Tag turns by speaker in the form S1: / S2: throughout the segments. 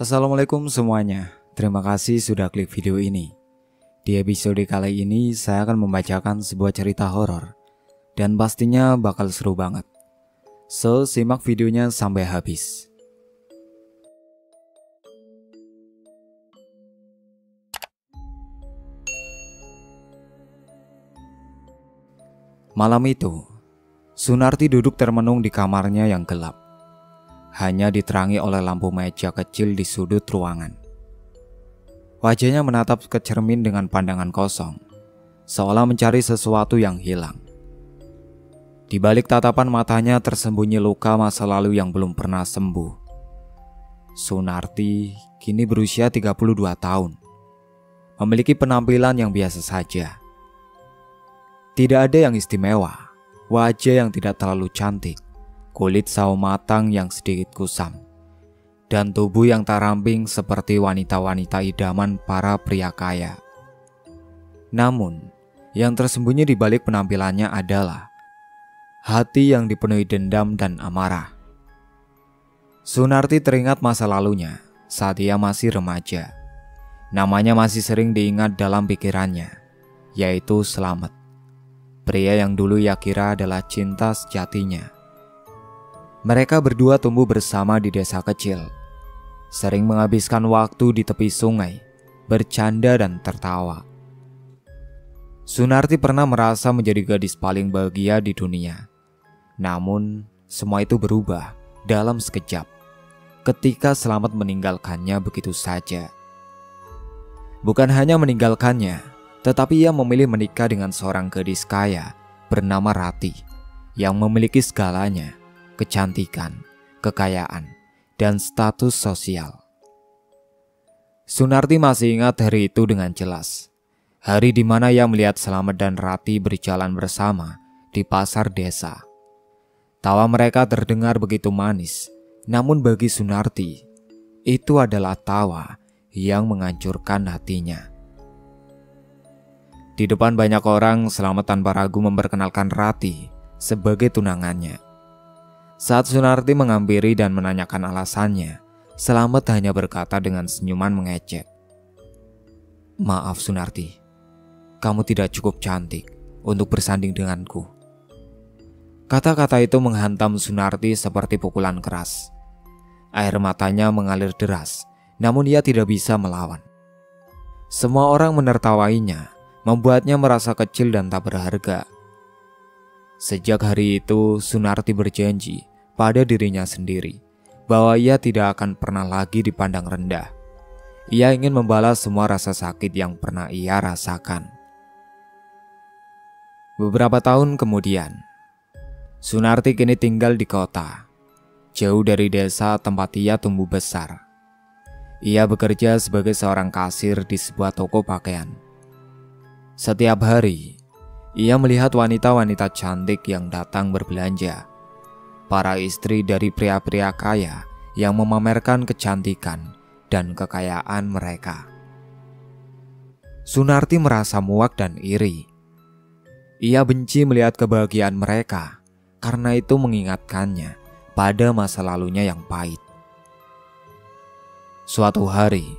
S1: Assalamualaikum semuanya, terima kasih sudah klik video ini. Di episode kali ini saya akan membacakan sebuah cerita horor dan pastinya bakal seru banget. So, simak videonya sampai habis. Malam itu, Sunarti duduk termenung di kamarnya yang gelap. Hanya diterangi oleh lampu meja kecil di sudut ruangan. Wajahnya menatap ke cermin dengan pandangan kosong, seolah mencari sesuatu yang hilang. Di balik tatapan matanya tersembunyi luka masa lalu yang belum pernah sembuh. Sunarti kini berusia 32 tahun, memiliki penampilan yang biasa saja. Tidak ada yang istimewa, wajah yang tidak terlalu cantik, kulit sawo matang yang sedikit kusam, dan tubuh yang tak ramping seperti wanita-wanita idaman para pria kaya. Namun, yang tersembunyi di balik penampilannya adalah hati yang dipenuhi dendam dan amarah. Sunarti teringat masa lalunya saat ia masih remaja. Namanya masih sering diingat dalam pikirannya, yaitu Slamet, pria yang dulu ia kira adalah cinta sejatinya. Mereka berdua tumbuh bersama di desa kecil, sering menghabiskan waktu di tepi sungai, bercanda dan tertawa. Sunarti pernah merasa menjadi gadis paling bahagia di dunia. Namun, semua itu berubah dalam sekejap ketika Slamet meninggalkannya begitu saja. Bukan hanya meninggalkannya, tetapi ia memilih menikah dengan seorang gadis kaya bernama Rati yang memiliki segalanya: kecantikan, kekayaan, dan status sosial. Sunarti masih ingat hari itu dengan jelas. Hari di mana ia melihat Slamet dan Rati berjalan bersama di pasar desa. Tawa mereka terdengar begitu manis, namun bagi Sunarti, itu adalah tawa yang menghancurkan hatinya. Di depan banyak orang, Slamet tanpa ragu memperkenalkan Rati sebagai tunangannya. Saat Sunarti menghampiri dan menanyakan alasannya, Slamet hanya berkata dengan senyuman mengejek, "Maaf Sunarti, kamu tidak cukup cantik untuk bersanding denganku." Kata-kata itu menghantam Sunarti seperti pukulan keras. Air matanya mengalir deras, namun ia tidak bisa melawan. Semua orang menertawainya, membuatnya merasa kecil dan tak berharga. Sejak hari itu, Sunarti berjanji pada dirinya sendiri bahwa ia tidak akan pernah lagi dipandang rendah. Ia ingin membalas semua rasa sakit yang pernah ia rasakan. Beberapa tahun kemudian, Sunarti kini tinggal di kota, jauh dari desa tempat ia tumbuh besar. Ia bekerja sebagai seorang kasir di sebuah toko pakaian. Setiap hari, ia melihat wanita-wanita cantik yang datang berbelanja. Para istri dari pria-pria kaya yang memamerkan kecantikan dan kekayaan mereka. Sunarti merasa muak dan iri. Ia benci melihat kebahagiaan mereka karena itu mengingatkannya pada masa lalunya yang pahit. Suatu hari,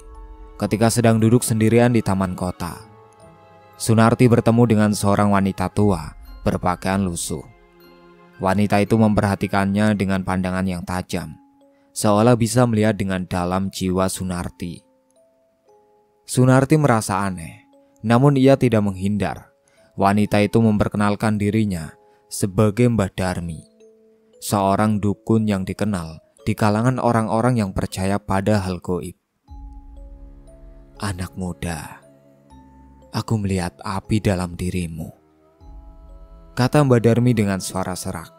S1: ketika sedang duduk sendirian di taman kota, Sunarti bertemu dengan seorang wanita tua berpakaian lusuh. Wanita itu memperhatikannya dengan pandangan yang tajam, seolah bisa melihat dengan dalam jiwa Sunarti. Sunarti merasa aneh, namun ia tidak menghindar. Wanita itu memperkenalkan dirinya sebagai Mbah Darmi, seorang dukun yang dikenal di kalangan orang-orang yang percaya pada hal gaib. "Anak muda, aku melihat api dalam dirimu," kata Mbah Darmi dengan suara serak.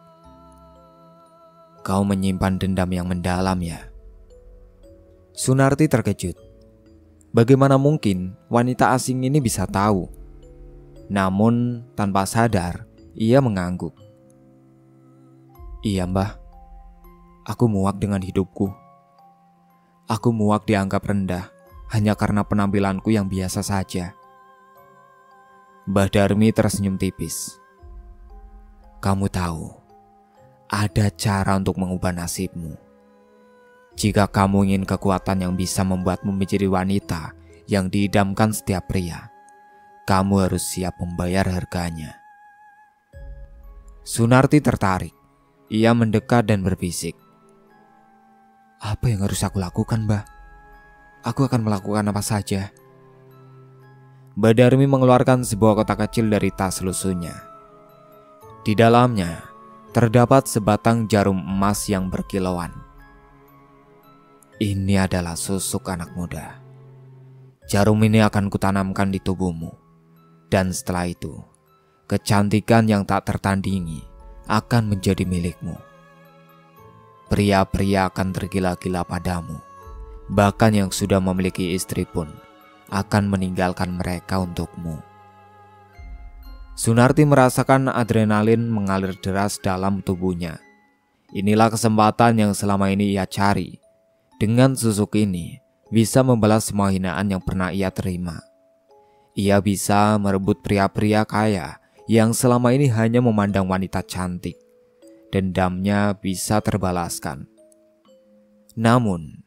S1: "Kau menyimpan dendam yang mendalam ya?" Sunarti terkejut. Bagaimana mungkin wanita asing ini bisa tahu? Namun tanpa sadar, ia mengangguk. "Iya Mbah, aku muak dengan hidupku. Aku muak dianggap rendah hanya karena penampilanku yang biasa saja." Mbah Darmi tersenyum tipis. "Kamu tahu, ada cara untuk mengubah nasibmu. Jika kamu ingin kekuatan yang bisa membuatmu menjadi wanita yang diidamkan setiap pria, kamu harus siap membayar harganya. Sunarti tertarik. Ia mendekat dan berbisik. Apa yang harus aku lakukan, Mbah? Aku akan melakukan apa saja. Mbah Darmi mengeluarkan sebuah kotak kecil dari tas lusuhnya. Di dalamnya terdapat sebatang jarum emas yang berkilauan. Ini adalah susuk anak muda. Jarum ini akan kutanamkan di tubuhmu. Dan setelah itu, kecantikan yang tak tertandingi akan menjadi milikmu. Pria-pria akan tergila-gila padamu. Bahkan yang sudah memiliki istri pun akan meninggalkan mereka untukmu. Sunarti merasakan adrenalin mengalir deras dalam tubuhnya. Inilah kesempatan yang selama ini ia cari. Dengan susuk ini, bisa membalas semua hinaan yang pernah ia terima. Ia bisa merebut pria-pria kaya yang selama ini hanya memandang wanita cantik. Dendamnya bisa terbalaskan. Namun,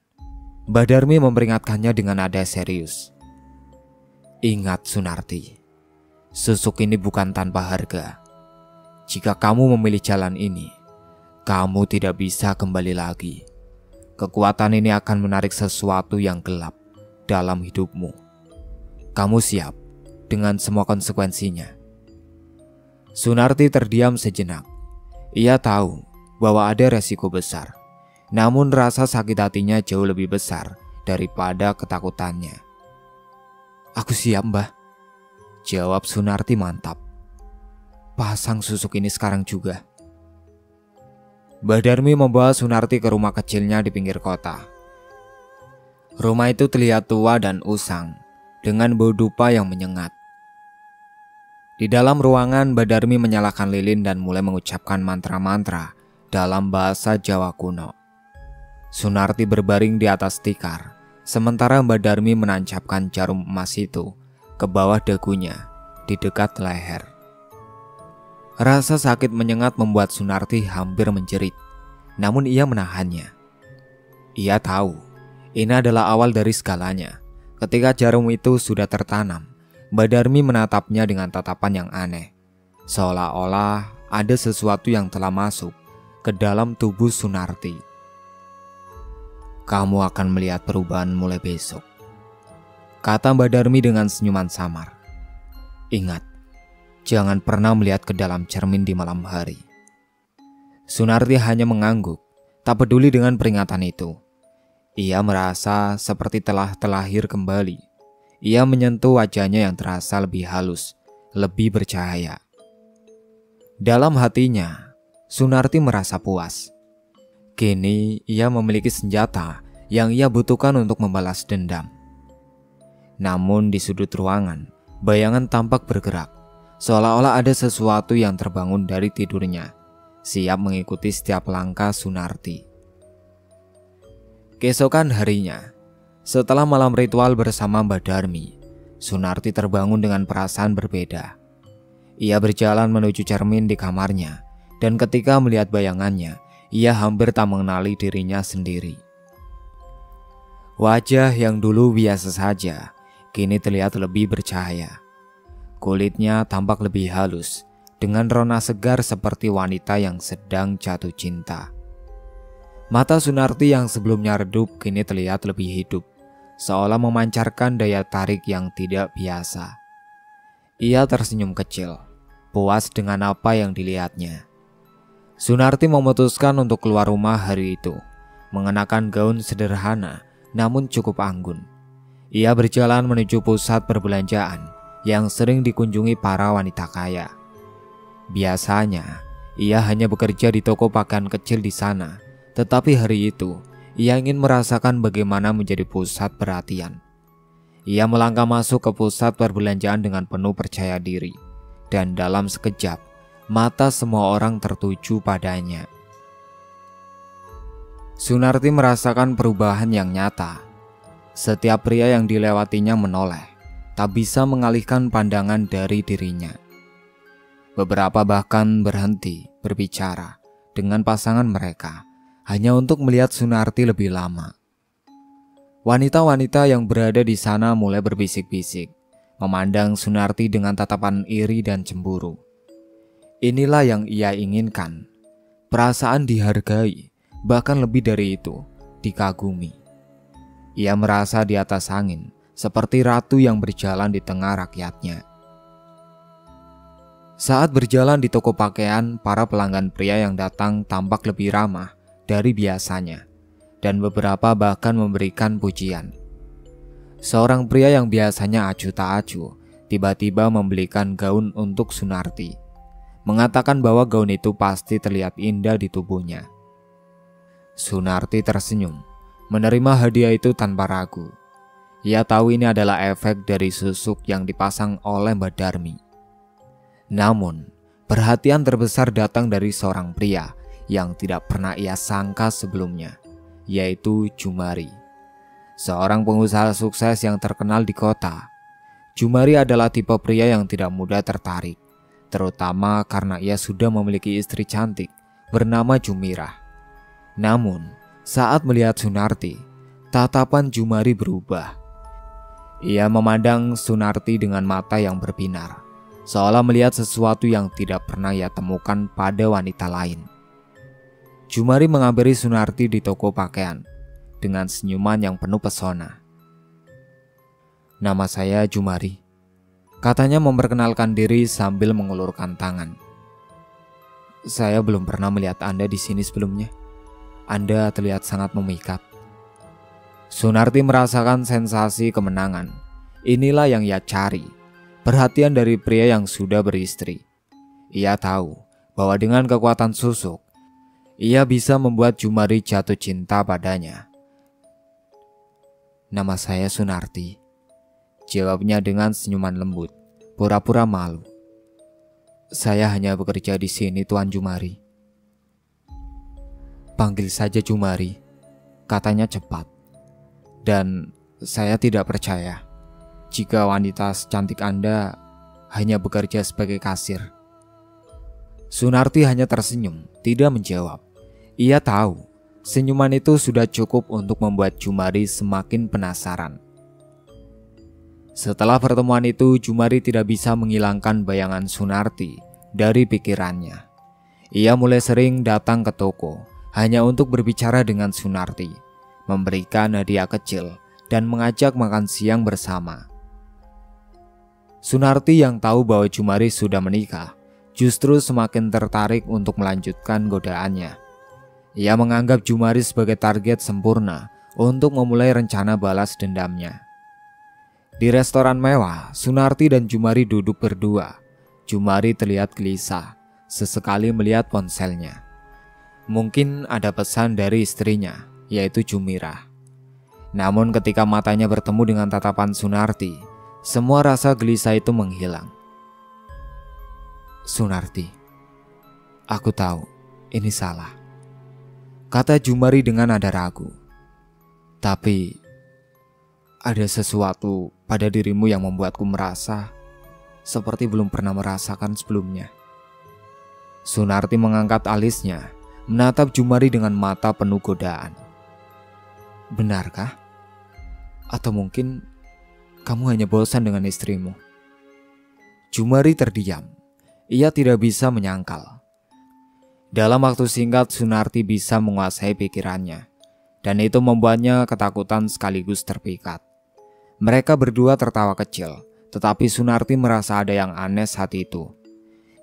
S1: Mbah Darmi memperingatkannya dengan nada serius. Ingat Sunarti, susuk ini bukan tanpa harga. Jika kamu memilih jalan ini, kamu tidak bisa kembali lagi. Kekuatan ini akan menarik sesuatu yang gelap dalam hidupmu. Kamu siap dengan semua konsekuensinya. Sunarti terdiam sejenak. Ia tahu bahwa ada resiko besar. Namun rasa sakit hatinya jauh lebih besar daripada ketakutannya. Aku siap, Mbah, jawab Sunarti mantap. Pasang susuk ini sekarang juga. Mbah Darmi membawa Sunarti ke rumah kecilnya di pinggir kota. Rumah itu terlihat tua dan usang, dengan bau dupa yang menyengat. Di dalam ruangan, Mbah Darmi menyalakan lilin dan mulai mengucapkan mantra-mantra dalam bahasa Jawa kuno. Sunarti berbaring di atas tikar, sementara Mbah Darmi menancapkan jarum emas itu ke bawah dagunya di dekat leher. Rasa sakit menyengat membuat Sunarti hampir menjerit, namun ia menahannya. Ia tahu ini adalah awal dari segalanya. Ketika jarum itu sudah tertanam, Mbah Darmi menatapnya dengan tatapan yang aneh, seolah-olah ada sesuatu yang telah masuk ke dalam tubuh Sunarti. Kamu akan melihat perubahan mulai besok, kata Mbah Darmi dengan senyuman samar. Ingat, jangan pernah melihat ke dalam cermin di malam hari. Sunarti hanya mengangguk, tak peduli dengan peringatan itu. Ia merasa seperti telah terlahir kembali. Ia menyentuh wajahnya yang terasa lebih halus, lebih bercahaya. Dalam hatinya, Sunarti merasa puas. Kini ia memiliki senjata yang ia butuhkan untuk membalas dendam. Namun di sudut ruangan, bayangan tampak bergerak, seolah-olah ada sesuatu yang terbangun dari tidurnya, siap mengikuti setiap langkah Sunarti. Keesokan harinya, setelah malam ritual bersama Mbah Darmi, Sunarti terbangun dengan perasaan berbeda. Ia berjalan menuju cermin di kamarnya, dan ketika melihat bayangannya, ia hampir tak mengenali dirinya sendiri. Wajah yang dulu biasa saja, kini terlihat lebih bercahaya. Kulitnya tampak lebih halus, dengan rona segar seperti wanita yang sedang jatuh cinta. Mata Sunarti yang sebelumnya redup kini terlihat lebih hidup, seolah memancarkan daya tarik yang tidak biasa. Ia tersenyum kecil, puas dengan apa yang dilihatnya. Sunarti memutuskan untuk keluar rumah hari itu, mengenakan gaun sederhana namun cukup anggun. Ia berjalan menuju pusat perbelanjaan yang sering dikunjungi para wanita kaya. Biasanya, ia hanya bekerja di toko pakaian kecil di sana, tetapi hari itu, ia ingin merasakan bagaimana menjadi pusat perhatian. Ia melangkah masuk ke pusat perbelanjaan dengan penuh percaya diri, dan dalam sekejap, mata semua orang tertuju padanya. Sunarti merasakan perubahan yang nyata. Setiap pria yang dilewatinya menoleh, tak bisa mengalihkan pandangan dari dirinya. Beberapa bahkan berhenti berbicara dengan pasangan mereka hanya untuk melihat Sunarti lebih lama. Wanita-wanita yang berada di sana mulai berbisik-bisik, memandang Sunarti dengan tatapan iri dan cemburu. Inilah yang ia inginkan, perasaan dihargai, bahkan lebih dari itu, dikagumi. Ia merasa di atas angin, seperti ratu yang berjalan di tengah rakyatnya. Saat berjalan di toko pakaian, para pelanggan pria yang datang tampak lebih ramah dari biasanya, dan beberapa bahkan memberikan pujian. Seorang pria yang biasanya acuh tak acuh, tiba-tiba membelikan gaun untuk Sunarti, mengatakan bahwa gaun itu pasti terlihat indah di tubuhnya. Sunarti tersenyum, menerima hadiah itu tanpa ragu. Ia tahu ini adalah efek dari susuk yang dipasang oleh Mbak Darmi. Namun, perhatian terbesar datang dari seorang pria yang tidak pernah ia sangka sebelumnya, yaitu Jumari, seorang pengusaha sukses yang terkenal di kota. Jumari adalah tipe pria yang tidak mudah tertarik, terutama karena ia sudah memiliki istri cantik bernama Jumirah. Namun, saat melihat Sunarti, tatapan Jumari berubah. Ia memandang Sunarti dengan mata yang berbinar, seolah melihat sesuatu yang tidak pernah ia temukan pada wanita lain. Jumari menghampiri Sunarti di toko pakaian dengan senyuman yang penuh pesona. "Nama saya Jumari," katanya memperkenalkan diri sambil mengulurkan tangan. "Saya belum pernah melihat Anda di sini sebelumnya. Anda terlihat sangat memikat." Sunarti merasakan sensasi kemenangan. Inilah yang ia cari, perhatian dari pria yang sudah beristri. Ia tahu bahwa dengan kekuatan susuk, ia bisa membuat Jumari jatuh cinta padanya. "Nama saya Sunarti," jawabnya dengan senyuman lembut, pura-pura malu. "Saya hanya bekerja di sini, Tuan Jumari." "Panggil saja Jumari," katanya cepat. "Dan saya tidak percaya jika wanita secantik Anda hanya bekerja sebagai kasir." Sunarti hanya tersenyum, tidak menjawab. Ia tahu senyuman itu sudah cukup untuk membuat Jumari semakin penasaran. Setelah pertemuan itu, Jumari tidak bisa menghilangkan bayangan Sunarti dari pikirannya. Ia mulai sering datang ke toko hanya untuk berbicara dengan Sunarti, memberikan hadiah kecil, dan mengajak makan siang bersama. Sunarti yang tahu bahwa Jumari sudah menikah, justru semakin tertarik untuk melanjutkan godaannya. Ia menganggap Jumari sebagai target sempurna untuk memulai rencana balas dendamnya. Di restoran mewah, Sunarti dan Jumari duduk berdua. Jumari terlihat gelisah, sesekali melihat ponselnya. Mungkin ada pesan dari istrinya, yaitu Jumirah. Namun ketika matanya bertemu dengan tatapan Sunarti, semua rasa gelisah itu menghilang. "Sunarti, aku tahu ini salah," kata Jumari dengan nada ragu. "Tapi ada sesuatu pada dirimu yang membuatku merasa seperti belum pernah merasakan sebelumnya." Sunarti mengangkat alisnya, menatap Jumari dengan mata penuh godaan. "Benarkah? Atau mungkin kamu hanya bosan dengan istrimu?" Jumari terdiam. Ia tidak bisa menyangkal. Dalam waktu singkat, Sunarti bisa menguasai pikirannya, dan itu membuatnya ketakutan sekaligus terpikat. Mereka berdua tertawa kecil, tetapi Sunarti merasa ada yang aneh saat itu.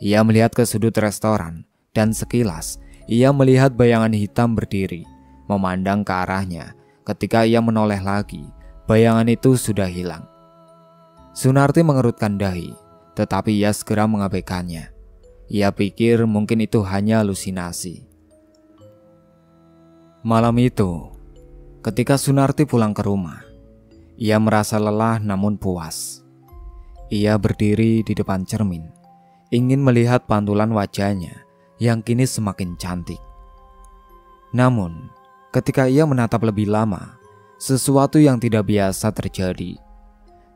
S1: Ia melihat ke sudut restoran, dan sekilas ia melihat bayangan hitam berdiri, memandang ke arahnya. Ketika ia menoleh lagi, bayangan itu sudah hilang. Sunarti mengerutkan dahi, tetapi ia segera mengabaikannya. Ia pikir mungkin itu hanya halusinasi. Malam itu, ketika Sunarti pulang ke rumah, ia merasa lelah namun puas. Ia berdiri di depan cermin, ingin melihat pantulan wajahnya yang kini semakin cantik. Namun, ketika ia menatap lebih lama, sesuatu yang tidak biasa terjadi.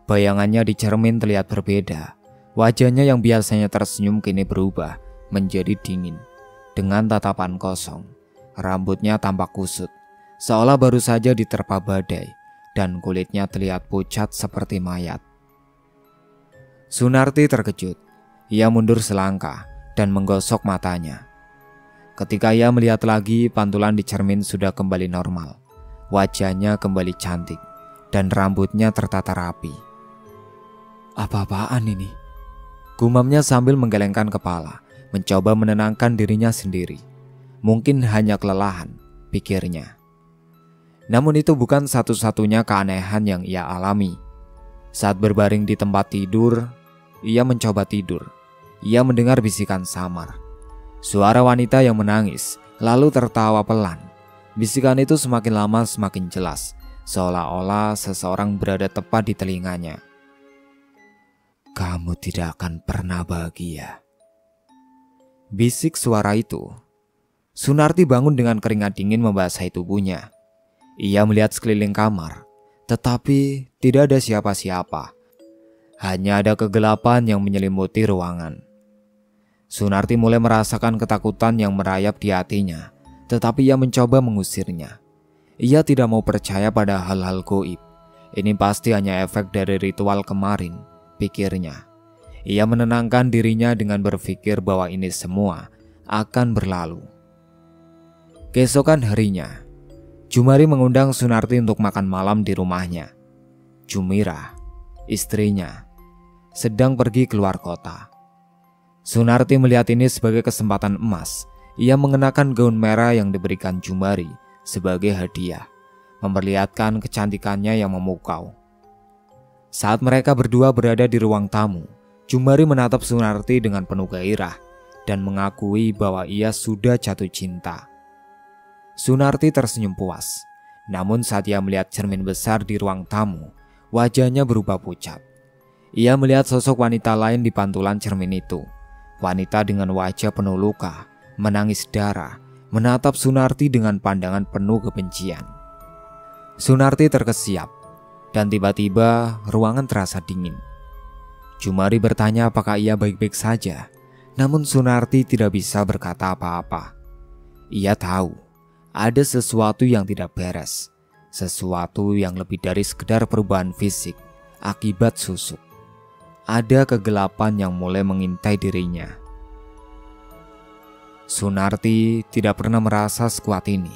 S1: Bayangannya di cermin terlihat berbeda. Wajahnya yang biasanya tersenyum kini berubah menjadi dingin, dengan tatapan kosong. Rambutnya tampak kusut, seolah baru saja diterpa badai, dan kulitnya terlihat pucat seperti mayat. Sunarti terkejut. Ia mundur selangkah dan menggosok matanya. Ketika ia melihat lagi, pantulan di cermin sudah kembali normal. Wajahnya kembali cantik dan rambutnya tertata rapi. Apa-apaan ini? Gumamnya sambil menggelengkan kepala, mencoba menenangkan dirinya sendiri. Mungkin hanya kelelahan, pikirnya. Namun itu bukan satu-satunya keanehan yang ia alami. Saat berbaring di tempat tidur, ia mencoba tidur. Ia mendengar bisikan samar. Suara wanita yang menangis, lalu tertawa pelan. Bisikan itu semakin lama semakin jelas, seolah-olah seseorang berada tepat di telinganya. Kamu tidak akan pernah bahagia, bisik suara itu. Sunarti bangun dengan keringat dingin membasahi tubuhnya. Ia melihat sekeliling kamar, tetapi tidak ada siapa-siapa. Hanya ada kegelapan yang menyelimuti ruangan. Sunarti mulai merasakan ketakutan yang merayap di hatinya, tetapi ia mencoba mengusirnya. Ia tidak mau percaya pada hal-hal gaib. Ini pasti hanya efek dari ritual kemarin, pikirnya. Ia menenangkan dirinya dengan berpikir bahwa ini semua akan berlalu. Keesokan harinya, Jumari mengundang Sunarti untuk makan malam di rumahnya. Jumira, istrinya, sedang pergi keluar kota. Sunarti melihat ini sebagai kesempatan emas. Ia mengenakan gaun merah yang diberikan Jumari sebagai hadiah, memperlihatkan kecantikannya yang memukau. Saat mereka berdua berada di ruang tamu, Jumari menatap Sunarti dengan penuh gairah dan mengakui bahwa ia sudah jatuh cinta. Sunarti tersenyum puas, namun saat ia melihat cermin besar di ruang tamu, wajahnya berubah pucat. Ia melihat sosok wanita lain di pantulan cermin itu. Wanita dengan wajah penuh luka, menangis darah, menatap Sunarti dengan pandangan penuh kebencian. Sunarti terkesiap, dan tiba-tiba ruangan terasa dingin. Jumari bertanya apakah ia baik-baik saja, namun Sunarti tidak bisa berkata apa-apa. Ia tahu ada sesuatu yang tidak beres, sesuatu yang lebih dari sekedar perubahan fisik akibat susuk. Ada kegelapan yang mulai mengintai dirinya. Sunarti tidak pernah merasa sekuat ini.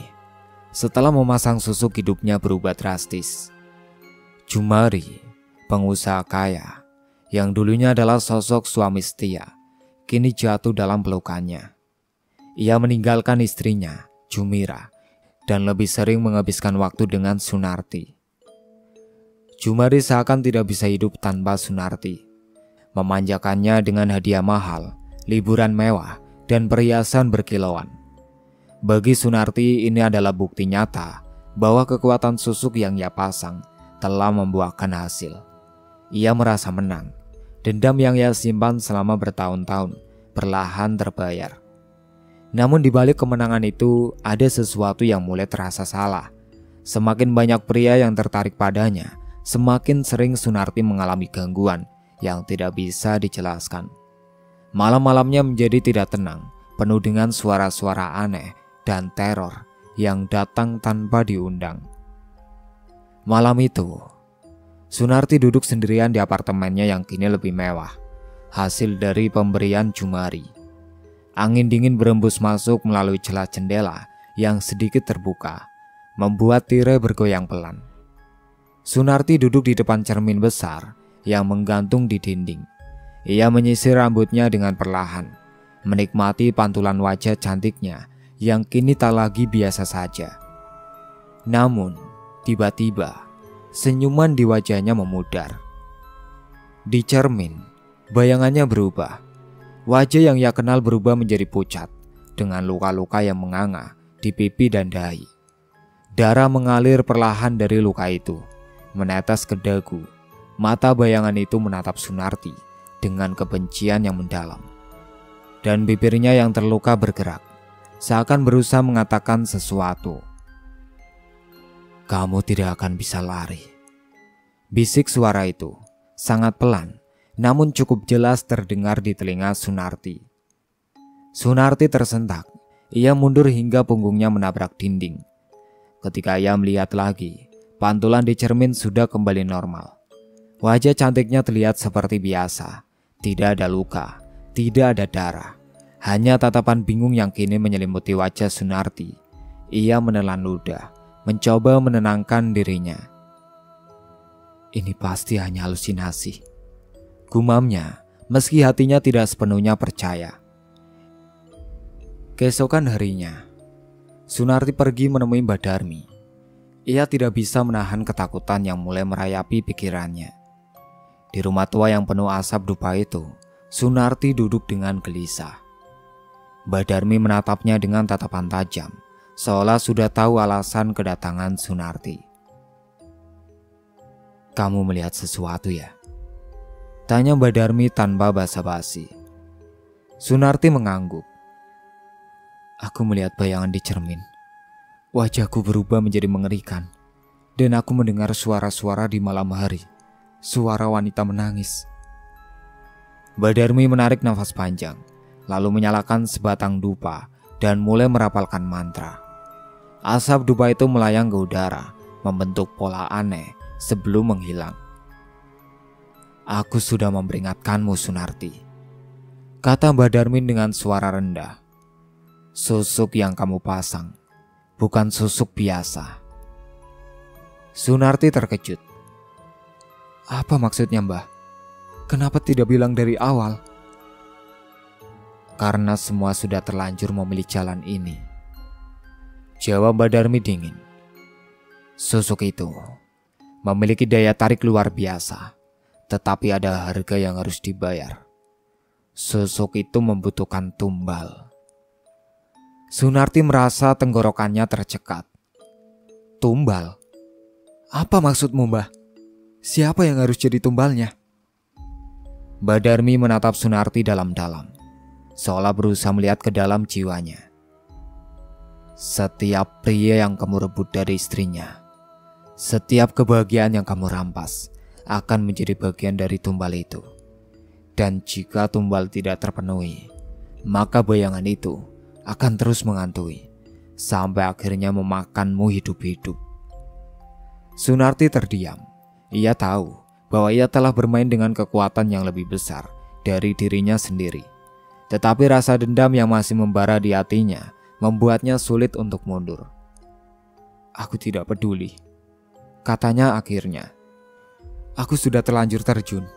S1: Setelah memasang susuk, hidupnya berubah drastis. Jumari, pengusaha kaya, yang dulunya adalah sosok suami setia, kini jatuh dalam pelukannya. Ia meninggalkan istrinya, Jumira, dan lebih sering menghabiskan waktu dengan Sunarti. Jumari seakan tidak bisa hidup tanpa Sunarti. Memanjakannya dengan hadiah mahal, liburan mewah, dan perhiasan berkilauan. Bagi Sunarti ini adalah bukti nyata bahwa kekuatan susuk yang ia pasang telah membuahkan hasil. Ia merasa menang. Dendam yang ia simpan selama bertahun-tahun perlahan terbayar. Namun di balik kemenangan itu ada sesuatu yang mulai terasa salah. Semakin banyak pria yang tertarik padanya, semakin sering Sunarti mengalami gangguan yang tidak bisa dijelaskan. Malam-malamnya menjadi tidak tenang, penuh dengan suara-suara aneh dan teror yang datang tanpa diundang. Malam itu, Sunarti duduk sendirian di apartemennya yang kini lebih mewah, hasil dari pemberian Jumari. Angin dingin berembus masuk melalui celah jendela yang sedikit terbuka, membuat tirai bergoyang pelan. Sunarti duduk di depan cermin besar yang menggantung di dinding. Ia menyisir rambutnya dengan perlahan, menikmati pantulan wajah cantiknya yang kini tak lagi biasa saja. Namun, tiba-tiba, senyuman di wajahnya memudar. Di cermin, bayangannya berubah. Wajah yang ia kenal berubah menjadi pucat, dengan luka-luka yang menganga di pipi dan dahi. Darah mengalir perlahan dari luka itu, menetes ke dagu. Mata bayangan itu menatap Sunarti dengan kebencian yang mendalam. Dan bibirnya yang terluka bergerak, seakan berusaha mengatakan sesuatu. Kamu tidak akan bisa lari. Bisik suara itu, sangat pelan, namun cukup jelas terdengar di telinga Sunarti. Sunarti tersentak. Ia mundur hingga punggungnya menabrak dinding. Ketika ia melihat lagi, pantulan di cermin sudah kembali normal. Wajah cantiknya terlihat seperti biasa. Tidak ada luka, tidak ada darah. Hanya tatapan bingung yang kini menyelimuti wajah Sunarti. Ia menelan ludah, mencoba menenangkan dirinya. Ini pasti hanya halusinasi, gumamnya, meski hatinya tidak sepenuhnya percaya. Keesokan harinya, Sunarti pergi menemui Mbak Darmi. Ia tidak bisa menahan ketakutan yang mulai merayapi pikirannya. Di rumah tua yang penuh asap dupa itu, Sunarti duduk dengan gelisah. Mbak Darmi menatapnya dengan tatapan tajam, seolah sudah tahu alasan kedatangan Sunarti. "Kamu melihat sesuatu ya?" tanya Mbak Darmi tanpa basa-basi. Sunarti mengangguk. "Aku melihat bayangan di cermin. Wajahku berubah menjadi mengerikan. Dan aku mendengar suara-suara di malam hari. Suara wanita menangis." Mbak Darmi menarik nafas panjang, lalu menyalakan sebatang dupa dan mulai merapalkan mantra. Asap dupa itu melayang ke udara, membentuk pola aneh sebelum menghilang. "Aku sudah memperingatkanmu, Sunarti," kata Mbak Darmin dengan suara rendah. "Susuk yang kamu pasang bukan susuk biasa." Sunarti terkejut. "Apa maksudnya, Mbah? Kenapa tidak bilang dari awal?" "Karena semua sudah terlanjur memilih jalan ini," jawab Mbak Darmi dingin. "Susuk itu memiliki daya tarik luar biasa, tetapi ada harga yang harus dibayar. Susuk itu membutuhkan tumbal." Sunarti merasa tenggorokannya tercekat. "Tumbal? Apa maksudmu, Mbah? Siapa yang harus jadi tumbalnya?" Mbak Darmi menatap Sunarti dalam-dalam, seolah berusaha melihat ke dalam jiwanya. "Setiap pria yang kamu rebut dari istrinya, setiap kebahagiaan yang kamu rampas akan menjadi bagian dari tumbal itu. Dan jika tumbal tidak terpenuhi, maka bayangan itu akan terus menghantui sampai akhirnya memakanmu hidup-hidup." Sunarti terdiam. Ia tahu bahwa ia telah bermain dengan kekuatan yang lebih besar dari dirinya sendiri. Tetapi rasa dendam yang masih membara di hatinya membuatnya sulit untuk mundur. "Aku tidak peduli," katanya akhirnya. "Aku sudah terlanjur terjun.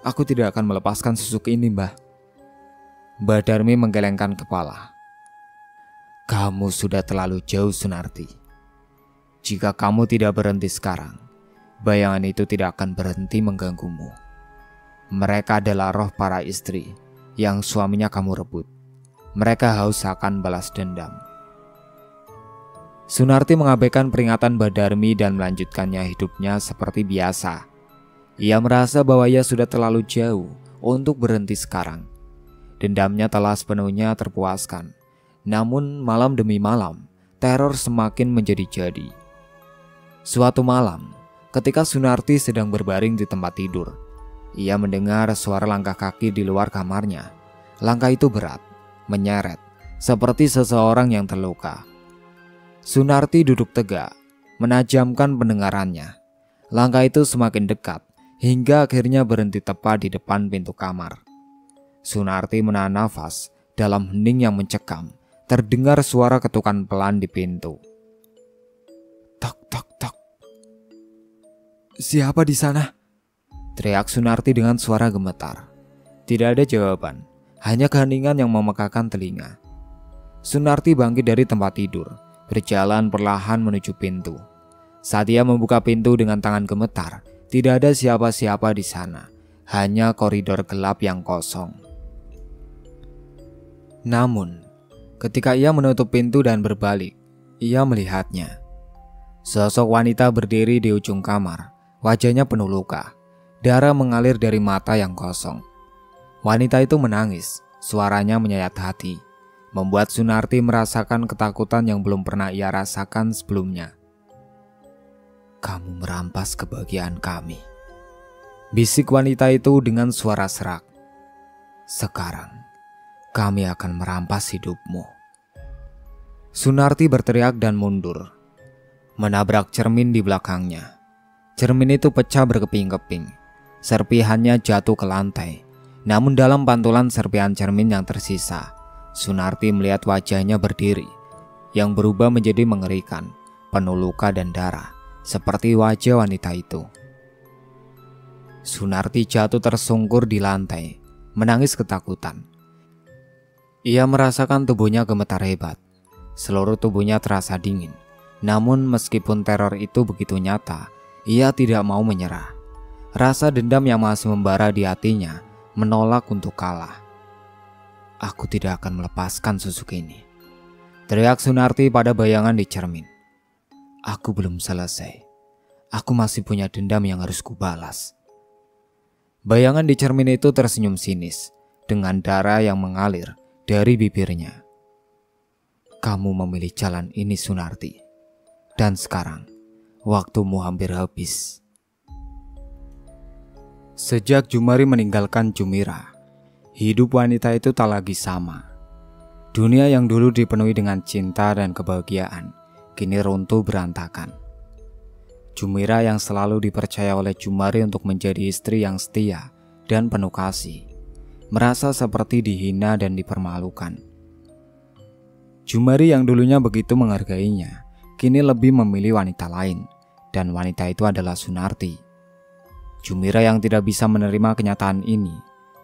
S1: Aku tidak akan melepaskan susuk ini, Mbah." Mbak Darmi menggelengkan kepala. "Kamu sudah terlalu jauh, Sunarti. Jika kamu tidak berhenti sekarang, bayangan itu tidak akan berhenti mengganggumu. Mereka adalah roh para istri yang suaminya kamu rebut. Mereka haus akan balas dendam." Sunarti mengabaikan peringatan Mbak Darmi dan melanjutkannya hidupnya seperti biasa. Ia merasa bahwa ia sudah terlalu jauh untuk berhenti sekarang. Dendamnya telah sepenuhnya terpuaskan. Namun malam demi malam, teror semakin menjadi-jadi. Suatu malam, ketika Sunarti sedang berbaring di tempat tidur, ia mendengar suara langkah kaki di luar kamarnya. Langkah itu berat, menyeret, seperti seseorang yang terluka. Sunarti duduk tegak, menajamkan pendengarannya. Langkah itu semakin dekat, hingga akhirnya berhenti tepat di depan pintu kamar. Sunarti menahan nafas. Dalam hening yang mencekam, terdengar suara ketukan pelan di pintu. "Tok, tok, tok." "Siapa di sana?" teriak Sunarti dengan suara gemetar. Tidak ada jawaban, hanya keheningan yang memekakan telinga. Sunarti bangkit dari tempat tidur, berjalan perlahan menuju pintu. Saat ia membuka pintu dengan tangan gemetar, tidak ada siapa-siapa di sana, hanya koridor gelap yang kosong. Namun, ketika ia menutup pintu dan berbalik, ia melihatnya. Sosok wanita berdiri di ujung kamar, wajahnya penuh luka. Darah mengalir dari mata yang kosong. Wanita itu menangis, suaranya menyayat hati, membuat Sunarti merasakan ketakutan yang belum pernah ia rasakan sebelumnya. "Kamu merampas kebahagiaan kami," bisik wanita itu dengan suara serak. "Sekarang kami akan merampas hidupmu." Sunarti berteriak dan mundur, menabrak cermin di belakangnya. Cermin itu pecah berkeping-keping. Serpihannya jatuh ke lantai. Namun dalam pantulan serpihan cermin yang tersisa, Sunarti melihat wajahnya berdiri, yang berubah menjadi mengerikan, penuh luka dan darah, seperti wajah wanita itu. Sunarti jatuh tersungkur di lantai, menangis ketakutan. Ia merasakan tubuhnya gemetar hebat. Seluruh tubuhnya terasa dingin. Namun meskipun teror itu begitu nyata, ia tidak mau menyerah. Rasa dendam yang masih membara di hatinya menolak untuk kalah. Aku tidak akan melepaskan susuk ini, teriak Sunarti pada bayangan di cermin. Aku belum selesai. Aku masih punya dendam yang harus kubalas. Bayangan di cermin itu tersenyum sinis dengan darah yang mengalir dari bibirnya. Kamu memilih jalan ini, Sunarti. Dan sekarang, waktumu hampir habis. Sejak Jumari meninggalkan Jumira, hidup wanita itu tak lagi sama. Dunia yang dulu dipenuhi dengan cinta dan kebahagiaan, kini runtuh berantakan. Jumira yang selalu dipercaya oleh Jumari untuk menjadi istri yang setia dan penuh kasih, merasa seperti dihina dan dipermalukan. Jumari yang dulunya begitu menghargainya, kini lebih memilih wanita lain, dan wanita itu adalah Sunarti. Jumira yang tidak bisa menerima kenyataan ini,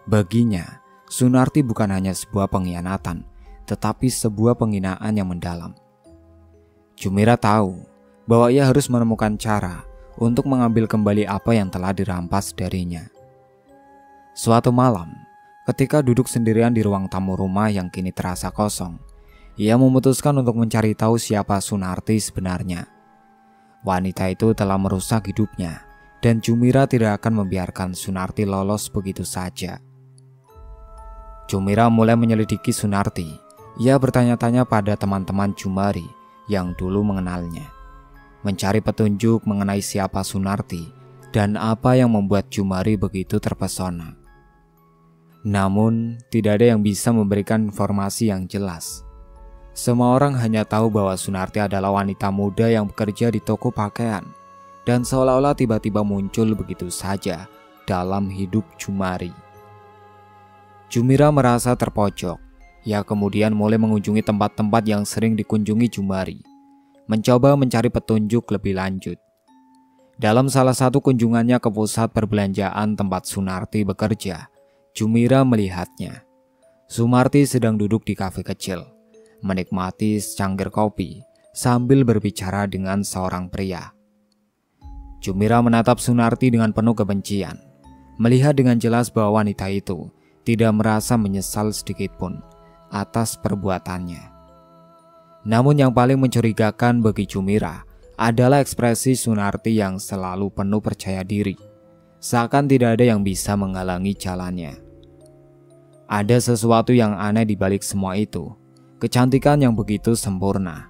S1: baginya Sunarti bukan hanya sebuah pengkhianatan, tetapi sebuah penghinaan yang mendalam. Jumira tahu bahwa ia harus menemukan cara untuk mengambil kembali apa yang telah dirampas darinya. Suatu malam, ketika duduk sendirian di ruang tamu rumah yang kini terasa kosong, ia memutuskan untuk mencari tahu siapa Sunarti sebenarnya. Wanita itu telah merusak hidupnya, dan Jumira tidak akan membiarkan Sunarti lolos begitu saja. Jumira mulai menyelidiki Sunarti. Ia bertanya-tanya pada teman-teman Jumari yang dulu mengenalnya, mencari petunjuk mengenai siapa Sunarti dan apa yang membuat Jumari begitu terpesona. Namun, tidak ada yang bisa memberikan informasi yang jelas. Semua orang hanya tahu bahwa Sunarti adalah wanita muda yang bekerja di toko pakaian dan seolah-olah tiba-tiba muncul begitu saja dalam hidup Jumari. Jumira merasa terpojok. Ia kemudian mulai mengunjungi tempat-tempat yang sering dikunjungi Jumari, mencoba mencari petunjuk lebih lanjut. Dalam salah satu kunjungannya ke pusat perbelanjaan tempat Sunarti bekerja, Jumira melihatnya. Sunarti sedang duduk di kafe kecil, menikmati secangkir kopi sambil berbicara dengan seorang pria. Jumira menatap Sunarti dengan penuh kebencian, melihat dengan jelas bahwa wanita itu tidak merasa menyesal sedikitpun atas perbuatannya. Namun yang paling mencurigakan bagi Jumira adalah ekspresi Sunarti yang selalu penuh percaya diri, seakan tidak ada yang bisa menghalangi jalannya. Ada sesuatu yang aneh di balik semua itu. Kecantikan yang begitu sempurna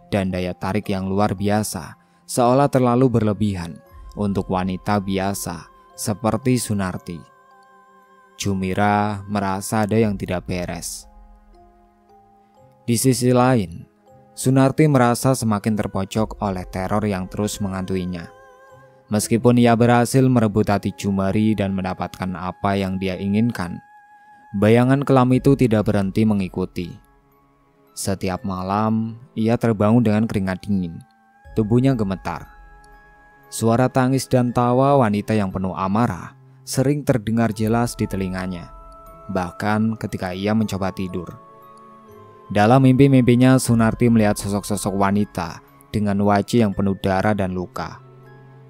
S1: dan daya tarik yang luar biasa, seolah terlalu berlebihan untuk wanita biasa seperti Sunarti. Jumira merasa ada yang tidak beres. Di sisi lain, Sunarti merasa semakin terpojok oleh teror yang terus mengantuinya. Meskipun ia berhasil merebut hati Jumari dan mendapatkan apa yang dia inginkan, bayangan kelam itu tidak berhenti mengikuti. Setiap malam, ia terbangun dengan keringat dingin. Tubuhnya gemetar. Suara tangis dan tawa wanita yang penuh amarah sering terdengar jelas di telinganya, bahkan ketika ia mencoba tidur. Dalam mimpi-mimpinya, Sunarti melihat sosok-sosok wanita dengan wajah yang penuh darah dan luka.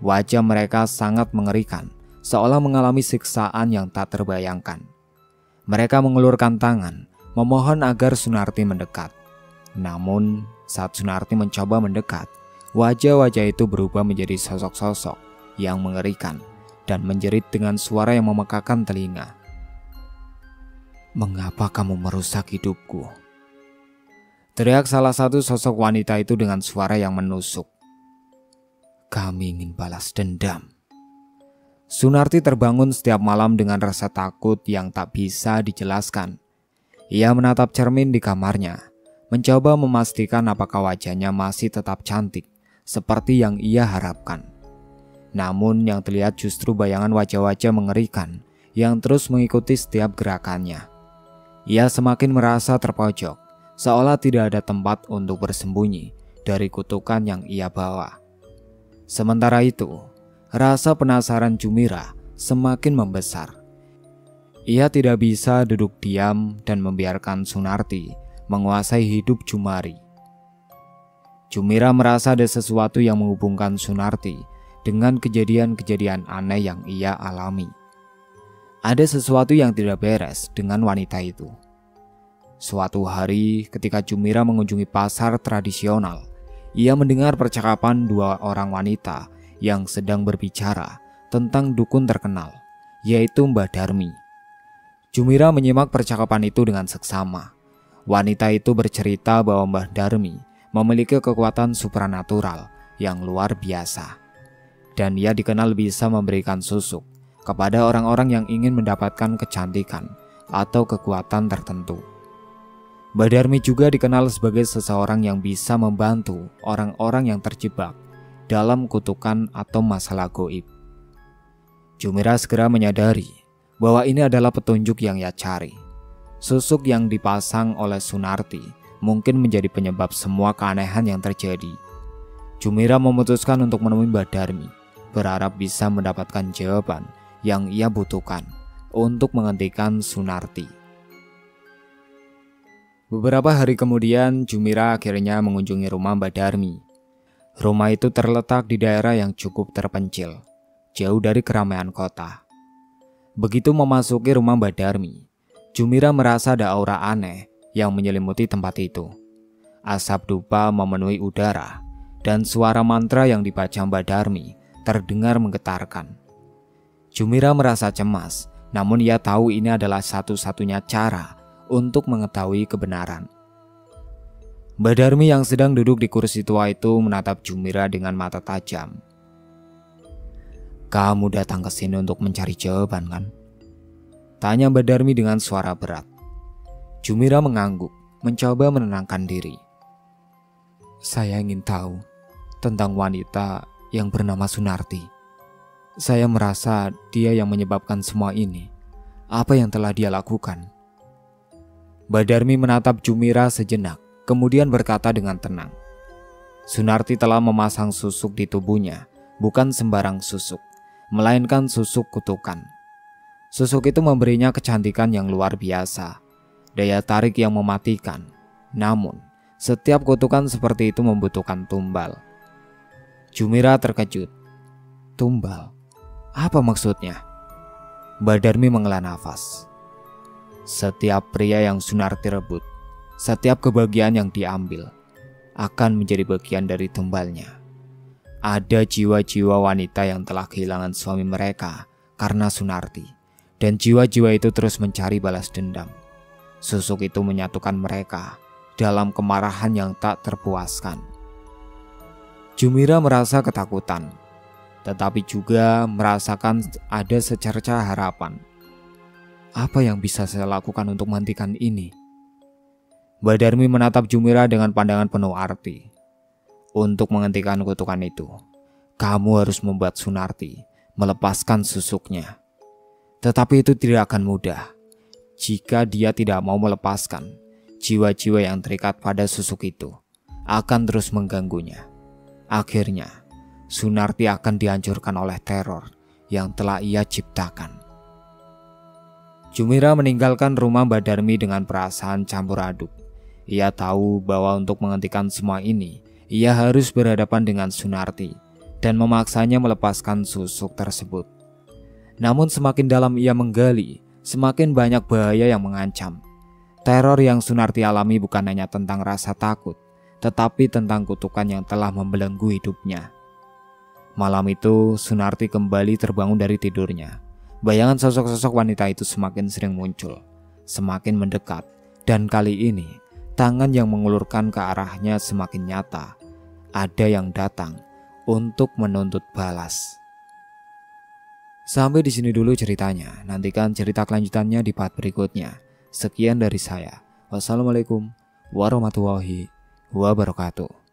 S1: Wajah mereka sangat mengerikan, seolah mengalami siksaan yang tak terbayangkan. Mereka mengulurkan tangan, memohon agar Sunarti mendekat. Namun, saat Sunarti mencoba mendekat, wajah-wajah itu berubah menjadi sosok-sosok yang mengerikan dan menjerit dengan suara yang memekakan telinga. "Mengapa kamu merusak hidupku?" teriak salah satu sosok wanita itu dengan suara yang menusuk. "Kami ingin balas dendam." Sunarti terbangun setiap malam dengan rasa takut yang tak bisa dijelaskan. Ia menatap cermin di kamarnya, mencoba memastikan apakah wajahnya masih tetap cantik seperti yang ia harapkan. Namun yang terlihat justru bayangan wajah-wajah mengerikan yang terus mengikuti setiap gerakannya. Ia semakin merasa terpojok, seolah tidak ada tempat untuk bersembunyi dari kutukan yang ia bawa. Sementara itu, rasa penasaran Jumira semakin membesar. Ia tidak bisa duduk diam dan membiarkan Sunarti menguasai hidup Jumari. Jumira merasa ada sesuatu yang menghubungkan Sunarti dengan kejadian-kejadian aneh yang ia alami. Ada sesuatu yang tidak beres dengan wanita itu. Suatu hari ketika Jumira mengunjungi pasar tradisional, ia mendengar percakapan dua orang wanita yang sedang berbicara tentang dukun terkenal, yaitu Mbah Darmi. Jumira menyimak percakapan itu dengan seksama. Wanita itu bercerita bahwa Mbah Darmi memiliki kekuatan supranatural yang luar biasa, dan ia dikenal bisa memberikan susuk kepada orang-orang yang ingin mendapatkan kecantikan atau kekuatan tertentu. Mbah Darmi juga dikenal sebagai seseorang yang bisa membantu orang-orang yang terjebak dalam kutukan atau masalah gaib. Jumira segera menyadari bahwa ini adalah petunjuk yang ia cari. Susuk yang dipasang oleh Sunarti mungkin menjadi penyebab semua keanehan yang terjadi. Jumira memutuskan untuk menemui Mbah Darmi, berharap bisa mendapatkan jawaban yang ia butuhkan untuk menghentikan Sunarti. Beberapa hari kemudian, Jumira akhirnya mengunjungi rumah Mbah Darmi. Rumah itu terletak di daerah yang cukup terpencil, jauh dari keramaian kota. Begitu memasuki rumah Mbah Darmi, Jumira merasa ada aura aneh yang menyelimuti tempat itu. Asap dupa memenuhi udara, dan suara mantra yang dibaca Mbah Darmi terdengar menggetarkan. Jumira merasa cemas, namun ia tahu ini adalah satu-satunya cara untuk mengetahui kebenaran. Mbah Darmi yang sedang duduk di kursi tua itu menatap Jumira dengan mata tajam. "Kamu datang ke sini untuk mencari jawaban, kan?" tanya Mbah Darmi dengan suara berat. Jumira mengangguk, mencoba menenangkan diri. "Saya ingin tahu tentang wanita yang bernama Sunarti. Saya merasa dia yang menyebabkan semua ini. Apa yang telah dia lakukan?" Mbah Darmi menatap Jumira sejenak, kemudian berkata dengan tenang. "Sunarti telah memasang susuk di tubuhnya, bukan sembarang susuk, melainkan susuk kutukan. Susuk itu memberinya kecantikan yang luar biasa, daya tarik yang mematikan. Namun, setiap kutukan seperti itu membutuhkan tumbal." Jumira terkejut. "Tumbal? Apa maksudnya?" Mbah Darmi menghela nafas. "Setiap pria yang Sunarti rebut, setiap kebahagiaan yang diambil, akan menjadi bagian dari tumbalnya. Ada jiwa-jiwa wanita yang telah kehilangan suami mereka karena Sunarti, dan jiwa-jiwa itu terus mencari balas dendam. Susuk itu menyatukan mereka dalam kemarahan yang tak terpuaskan." Jumira merasa ketakutan, tetapi juga merasakan ada secerca harapan. Apa yang bisa saya lakukan untuk menghentikan ini? Mbah Darmi menatap Jumira dengan pandangan penuh arti. "Untuk menghentikan kutukan itu, kamu harus membuat Sunarti melepaskan susuknya. Tetapi itu tidak akan mudah. Jika dia tidak mau melepaskan, jiwa-jiwa yang terikat pada susuk itu akan terus mengganggunya. Akhirnya, Sunarti akan dihancurkan oleh teror yang telah ia ciptakan." Jumira meninggalkan rumah Mbah Darmi dengan perasaan campur aduk. Ia tahu bahwa untuk menghentikan semua ini, ia harus berhadapan dengan Sunarti dan memaksanya melepaskan susuk tersebut. Namun semakin dalam ia menggali, semakin banyak bahaya yang mengancam. Teror yang Sunarti alami bukan hanya tentang rasa takut, tetapi tentang kutukan yang telah membelenggu hidupnya. Malam itu, Sunarti kembali terbangun dari tidurnya. Bayangan sosok-sosok wanita itu semakin sering muncul, semakin mendekat, dan kali ini, tangan yang mengulurkan ke arahnya semakin nyata. Ada yang datang untuk menuntut balas. Sampai di sini dulu ceritanya. Nantikan cerita kelanjutannya di part berikutnya. Sekian dari saya. Wassalamualaikum warahmatullahi wabarakatuh.